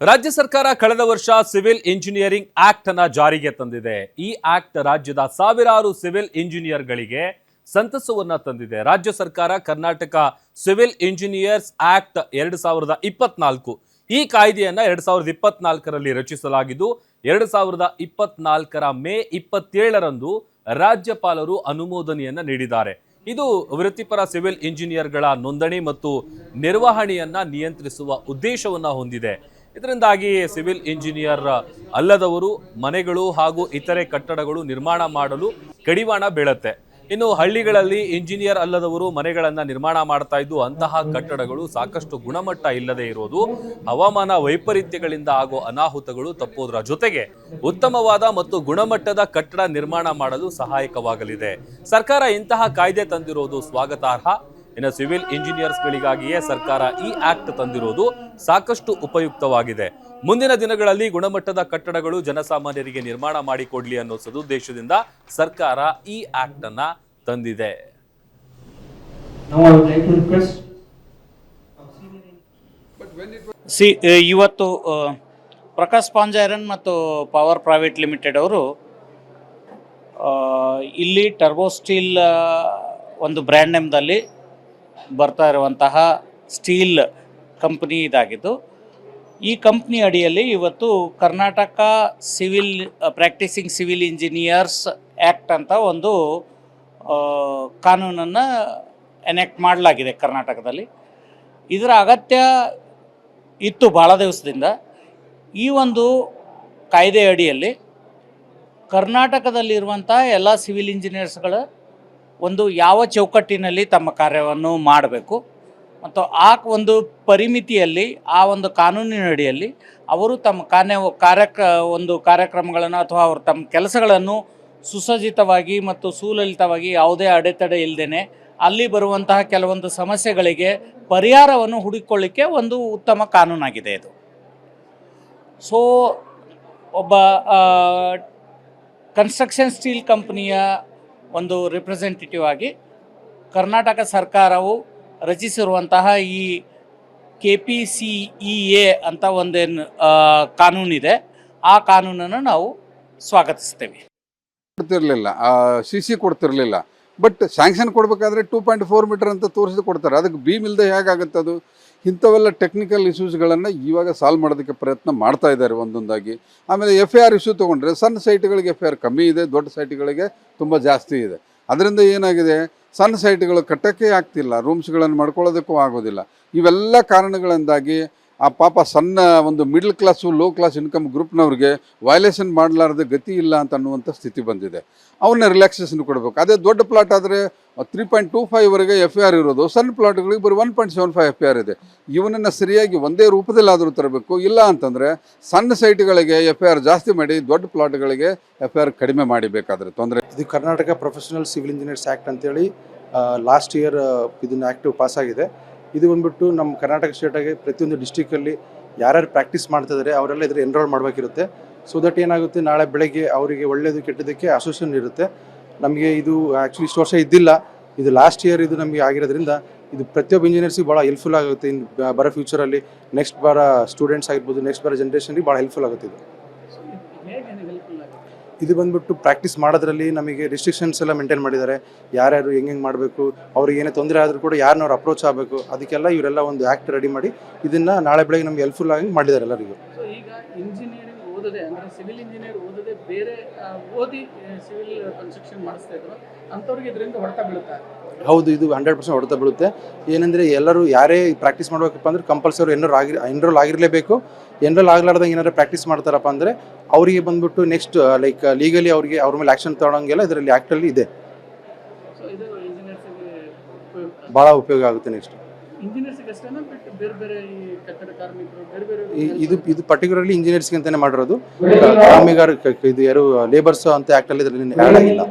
ರಾಜ್ಯ ಸರ್ಕಾರ ಕಳೆದ ವರ್ಷ ಸಿವಿಲ್ ಇಂಜಿನಿಯರಿಂಗ್ ಆಕ್ಟ್ ಅನ್ನ ಜಾರಿಗೆ ತಂದಿದೆ. ಈ ಆಕ್ಟ್ ರಾಜ್ಯದ ಸಾವಿರಾರು ಸಿವಿಲ್ ಇಂಜಿನಿಯರ್ಗಳಿಗೆ ಸಂತಸವನ್ನ ತಂದಿದೆ. ರಾಜ್ಯ ಸರ್ಕಾರ ಕರ್ನಾಟಕ ಸಿವಿಲ್ ಇಂಜಿನಿಯರ್ಸ್ ಆಕ್ಟ್ 2024 ಈ ಕಾಯ್ದೆಯನ್ನ 2024ರಲ್ಲಿ ರಚಿಸಲಾಗಿದ್ದು 2024ರ ಮೇ 27ರಂದು ರಾಜ್ಯಪಾಲರು ಅನುಮೋದನೆಯನ್ನ ನೀಡಿದ್ದಾರೆ. ಇದು ವೃತ್ತಿಪರ ಸಿವಿಲ್ ಇಂಜಿನಿಯರ್ಗಳ ನೋಂದಣಿ ಮತ್ತು ನಿರ್ವಹಣೆಯನ್ನ ನಿಯಂತ್ರಿಸುವ ಉದ್ದೇಶವನ್ನ ಹೊಂದಿದೆ. ಇದರಿಂದಾಗಿ ಸಿವಿಲ್ ಇಂಜಿನಿಯರ್ ಅಲ್ಲದವರು ಮನೆಗಳು ಹಾಗೂ ಇತರೆ ಕಟ್ಟಡಗಳು ನಿರ್ಮಾಣ ಮಾಡಲು ಕಡಿವಾಣ ಬೀಳುತ್ತೆ. ಇನ್ನು ಹಳ್ಳಿಗಳಲ್ಲಿ ಇಂಜಿನಿಯರ್ ಅಲ್ಲದವರು ಮನೆಗಳನ್ನ ನಿರ್ಮಾಣ ಮಾಡ್ತಾ ಇದ್ದು ಅಂತಹ ಕಟ್ಟಡಗಳು ಸಾಕಷ್ಟು ಗುಣಮಟ್ಟ ಇಲ್ಲದೆ ಇರೋದು, ಹವಾಮಾನ ವೈಪರೀತ್ಯಗಳಿಂದ ಆಗೋ ಅನಾಹುತಗಳು ತಪ್ಪೋದ್ರ ಜೊತೆಗೆ ಉತ್ತಮವಾದ ಮತ್ತು ಗುಣಮಟ್ಟದ ಕಟ್ಟಡ ನಿರ್ಮಾಣ ಮಾಡಲು ಸಹಾಯಕವಾಗಲಿದೆ. ಸರ್ಕಾರ ಇಂತಹ ಕಾಯ್ದೆ ತಂದಿರೋದು ಸ್ವಾಗತಾರ್ಹ. ಇನ್ನು ಸಿವಿಲ್ ಇಂಜಿನಿಯರ್ಸ್ಗಳಿಗಾಗಿಯೇ ಸರ್ಕಾರ ಈ ಆಕ್ಟ್ ತಂದಿರೋದು ಸಾಕಷ್ಟು ಉಪಯುಕ್ತವಾಗಿದೆ. ಮುಂದಿನ ದಿನಗಳಲ್ಲಿ ಗುಣಮಟ್ಟದ ಕಟ್ಟಡಗಳು ಜನಸಾಮಾನ್ಯರಿಗೆ ನಿರ್ಮಾಣ ಮಾಡಿಕೊಡ್ಲಿ ಅನ್ನೋ ಸದುದ್ದೇಶದಿಂದ ಸರ್ಕಾರ ಈ ಆಕ್ಟ್ ಅನ್ನ ತಂದಿದೆ. ಇವತ್ತು ಪ್ರಕಾಶ್ ಪಾಂಜಾರನ್ ಮತ್ತು ಪವರ್ ಪ್ರೈವೇಟ್ ಲಿಮಿಟೆಡ್ ಅವರು ಇಲ್ಲಿ ಟರ್ಬೋ ಸ್ಟೀಲ್ ಒಂದು ಬ್ರ್ಯಾಂಡ್ ನೇಮ್ದಲ್ಲಿ ಬರ್ತಾ ಇರುವಂತಹ ಸ್ಟೀಲ್ ಕಂಪ್ನಿ ಇದಾಗಿದ್ದು, ಈ ಕಂಪ್ನಿ ಅಡಿಯಲ್ಲಿ ಇವತ್ತು Karnataka civil practising civil engineers act ಅಂತ ಒಂದು ಕಾನೂನನ್ನು ಎನೆಕ್ಟ್ ಮಾಡಲಾಗಿದೆ ಕರ್ನಾಟಕದಲ್ಲಿ. ಇದರ ಅಗತ್ಯ ಇತ್ತು ಭಾಳ ದಿವಸದಿಂದ. ಈ ಒಂದು ಕಾಯ್ದೆ ಅಡಿಯಲ್ಲಿ ಕರ್ನಾಟಕದಲ್ಲಿರುವಂಥ ಎಲ್ಲ ಸಿವಿಲ್ ಇಂಜಿನಿಯರ್ಸ್ಗಳ ಒಂದು ಯಾವ ಚೌಕಟ್ಟಿನಲ್ಲಿ ತಮ್ಮ ಕಾರ್ಯವನ್ನು ಮಾಡಬೇಕು ಮತ್ತು ಆ ಒಂದು ಪರಿಮಿತಿಯಲ್ಲಿ, ಆ ಒಂದು ಕಾನೂನಿನ ಅಡಿಯಲ್ಲಿ ಅವರು ತಮ್ಮ ಕಾರ್ಯಕ್ರಮಗಳನ್ನು ಅಥವಾ ಅವರು ತಮ್ಮ ಕೆಲಸಗಳನ್ನು ಸುಸಜ್ಜಿತವಾಗಿ ಮತ್ತು ಸುಲಲಿತವಾಗಿ ಯಾವುದೇ ಅಡೆತಡೆ ಇಲ್ಲದೇ ಅಲ್ಲಿ ಬರುವಂತಹ ಕೆಲವೊಂದು ಸಮಸ್ಯೆಗಳಿಗೆ ಪರಿಹಾರವನ್ನು ಹುಡುಕೊಳ್ಳಿಕ್ಕೆ ಒಂದು ಉತ್ತಮ ಕಾನೂನಾಗಿದೆ ಇದು. ಸೊ ಒಬ್ಬ ಕನ್ಸ್ಟ್ರಕ್ಷನ್ ಸ್ಟೀಲ್ ಕಂಪನಿಯ ಒಂದು ರಿಪ್ರೆಸೆಂಟೇಟಿವ್ ಆಗಿ ಕರ್ನಾಟಕ ಸರ್ಕಾರವು ರಚಿಸಿರುವಂತಹ ಈ KPCEA ಅಂತ ಒಂದೇನು ಕಾನೂನಿದೆ, ಆ ಕಾನೂನನ್ನು ನಾವು ಸ್ವಾಗತಿಸ್ತೇವೆ. ಕೊಡ್ತಿರ್ಲಿಲ್ಲ, CC ಕೊಡ್ತಿರ್ಲಿಲ್ಲ. ಬಟ್ ಸ್ಯಾಂಕ್ಷನ್ ಕೊಡಬೇಕಾದ್ರೆ 2.4 ಮೀಟರ್ ಅಂತ ತೋರಿಸಿ ಕೊಡ್ತಾರೆ. ಅದಕ್ಕೆ ಬೀಮ್ ಇಲ್ಲದೆ ಹೇಗಾಗುತ್ತೆ ಅದು? ಇಂಥವೆಲ್ಲ ಟೆಕ್ನಿಕಲ್ ಇಶ್ಯೂಸ್ಗಳನ್ನು ಇವಾಗ ಸಾಲ್ವ್ ಮಾಡೋದಕ್ಕೆ ಪ್ರಯತ್ನ ಮಾಡ್ತಾ ಇದ್ದಾರೆ ಒಂದೊಂದಾಗಿ. ಆಮೇಲೆ FAR ಇಶ್ಯೂ ತೊಗೊಂಡ್ರೆ ಸಣ್ಣ ಸೈಟ್ಗಳಿಗೆ FAR ಕಮ್ಮಿ ಇದೆ, ದೊಡ್ಡ ಸೈಟ್ಗಳಿಗೆ ತುಂಬ ಜಾಸ್ತಿ ಇದೆ. ಅದರಿಂದ ಏನಾಗಿದೆ, ಸಣ್ಣ ಸೈಟ್ಗಳು ಕಟ್ಟೋಕ್ಕೆ ಆಗ್ತಿಲ್ಲ, ರೂಮ್ಸ್ಗಳನ್ನು ಮಾಡ್ಕೊಳ್ಳೋದಕ್ಕೂ ಆಗೋದಿಲ್ಲ. ಇವೆಲ್ಲ ಕಾರಣಗಳಿಂದಾಗಿ ಆ ಪಾಪ ಸಣ್ಣ ಒಂದು middle class low class income ಗ್ರೂಪ್ನವ್ರಿಗೆ ವೈಲೇಷನ್ ಮಾಡಲಾರ್ದ ಗತಿ ಇಲ್ಲ ಅಂತ ಅನ್ನುವಂಥ ಸ್ಥಿತಿ ಬಂದಿದೆ. ಅವನ್ನ ರಿಲ್ಯಾಕ್ಸೇಷನ್ ಕೊಡಬೇಕು. ಅದೇ ದೊಡ್ಡ ಪ್ಲಾಟ್ ಆದರೆ 3.25ವರೆಗೆ FAR ಇರೋದು, ಸಣ್ಣ ಪ್ಲಾಟ್ಗಳಿಗೆ ಬರೀ 1.75 FAR ಇದೆ. ಇವನನ್ನು ಸರಿಯಾಗಿ ಒಂದೇ ರೂಪದಲ್ಲಾದರೂ ತರಬೇಕು. ಇಲ್ಲ ಅಂತಂದರೆ ಸಣ್ಣ ಸೈಟ್ಗಳಿಗೆ FAR ಜಾಸ್ತಿ ಮಾಡಿ, ದೊಡ್ಡ ಪ್ಲಾಟ್ಗಳಿಗೆ FAR ಕಡಿಮೆ ಮಾಡಿಬೇಕಾದ್ರೆ ತೊಂದರೆ. ಇದು Karnataka professional civil engineers act ಅಂತೇಳಿ ಲಾಸ್ಟ್ ಇಯರ್ ಇದನ್ನು ಆ್ಯಕ್ಟ್ ಪಾಸಾಗಿದೆ. ಇದು ಬಂದ್ಬಿಟ್ಟು ನಮ್ಮ ಕರ್ನಾಟಕ ಸ್ಟೇಟಾಗೆ ಪ್ರತಿಯೊಂದು ಡಿಸ್ಟಿಕಲ್ಲಿ ಯಾರ್ಯಾರು ಪ್ರಾಕ್ಟೀಸ್ ಮಾಡ್ತಿದ್ದಾರೆ ಅವರೆಲ್ಲ ಇದ್ರೆ ಎನ್ರೋಲ್ ಮಾಡಬೇಕಿರುತ್ತೆ. ಸೊ ದಟ್ ಏನಾಗುತ್ತೆ, ನಾಳೆ ಬೆಳಗ್ಗೆ ಅವರಿಗೆ ಒಳ್ಳೆಯದು ಕೆಟ್ಟದಕ್ಕೆ ಅಸೋಸಿಯೇಷನ್ ಇರುತ್ತೆ. ನಮಗೆ ಇದು ಆ್ಯಕ್ಚುಲಿ ಇಷ್ಟು ವರ್ಷ ಇದ್ದಿಲ್ಲ, ಇದು ಲಾಸ್ಟ್ ಇಯರ್ ಇದು ನಮಗೆ ಆಗಿರೋದ್ರಿಂದ ಇದು ಪ್ರತಿಯೊಬ್ಬ ಇಂಜಿನಿಯರ್ಸಿಗೆ ಭಾಳ ಹೆಲ್ಪ್ಫುಲ್ ಆಗುತ್ತೆ. ಇನ್ನು ಬರೋ ಫ್ಯೂಚರಲ್ಲಿ ನೆಕ್ಸ್ಟ್ ಬರೋ ಸ್ಟೂಡೆಂಟ್ಸ್ ಆಗಿರ್ಬೋದು, ನೆಕ್ಸ್ಟ್ ಬರೋ ಜನ್ರೇಷನ್ಗೆ ಭಾಳ ಹೆಲ್ಪ್ಫುಲ್ ಆಗುತ್ತೆ. ಇದು ಬಂದ್ಬಿಟ್ಟು ಪ್ರಾಕ್ಟೀಸ್ ಮಾಡೋದ್ರಲ್ಲಿ ನಮಗೆ ರಿಸ್ಟ್ರಿಕ್ಷನ್ಸ್ ಎಲ್ಲ ಮೇಂಟೈನ್ ಮಾಡಿದ್ದಾರೆ. ಯಾರ್ಯಾರು ಹೆಂಗೆ ಮಾಡಬೇಕು, ಅವ್ರಿಗೆ ಏನೇ ತೊಂದರೆ ಆದರೂ ಕೂಡ ಯಾರನ್ನವ್ರು ಅಪ್ರೋಚ್ ಆಗಬೇಕು, ಅದಕ್ಕೆಲ್ಲ ಇವರೆಲ್ಲ ಒಂದು ಆ್ಯಕ್ಟ್ ರೆಡಿ ಮಾಡಿ ಇದನ್ನು ನಾಳೆ ಬೆಳಗ್ಗೆ ನಮಗೆ ಹೆಲ್ಪ್ಫುಲ್ ಆಗಿ ಮಾಡಿದ್ದಾರೆ ಎಲ್ಲರಿಗೂ. ಸೊ ಈಗ ಇಂಜಿನಿಯರಿಂಗ್ ಓದದೆ, ಅಂದರೆ ಸಿವಿಲ್ ಇಂಜಿನಿಯರ್ ಓದದೆ ಬೇರೆ ಓದಿ ಸಿವಿಲ್ ಕನ್ಸ್ಟ್ರಕ್ಷನ್ ಮಾಡಿಸ್ತಾ ಇದ್ರು ಅಂಥವ್ರಿಗೆ ಇದರಿಂದ ಹೊಡೆತ ಬೀಳುತ್ತೆ. ಹೌದು, ಇದು 100% ಹೊಡೆತ ಬೀಳುತ್ತೆ. ಏನಂದರೆ ಎಲ್ಲರೂ ಯಾರೇ ಪ್ರಾಕ್ಟೀಸ್ ಮಾಡಬೇಕಪ್ಪ ಅಂದ್ರೆ ಕಂಪಲ್ಸರಿ ಎನ್ರೋಲ್ ಆಗಿರಲೇಬೇಕು. ಎನ್ರೋಲ್ ಆಗಲಾರ್ದಂಗೆ ಏನಾದ್ರು ಪ್ರಾಕ್ಟೀಸ್ ಮಾಡ್ತಾರಪ್ಪ ಅಂದರೆ ಅವರಿಗೆ ಬಂದ್ಬಿಟ್ಟು ನೆಕ್ಸ್ಟ್ ಲೈಕ್ ಲೀಗಲಿ ಅವರಿಗೆ ಅವ್ರ ಮೇಲೆ ಆ್ಯಕ್ಷನ್ ತಗೊಳ್ಳೋಂಗೆಲ್ಲ ಇದರಲ್ಲಿ ಆ್ಯಕ್ಟಲ್ಲಿ ಇದೆ. ಭಾಳ ಉಪಯೋಗ ಆಗುತ್ತೆ. ನೆಕ್ಸ್ಟ್ ಇದು ಪರ್ಟಿಕ್ಯುಲರ್ಲಿ ಇಂಜಿನಿಯರ್ಸ್ಗೆ ಅಂತಲೇ ಮಾಡಿರೋದು. ಕಾಮಗಾರ ಇದು ಯಾರು ಲೇಬರ್ಸ್ ಅಂತ ಆ್ಯಕ್ಟಲ್ಲಿ ಇದರಲ್ಲಿ ಆ್ಯಡ್ ಆಗಿಲ್ಲ.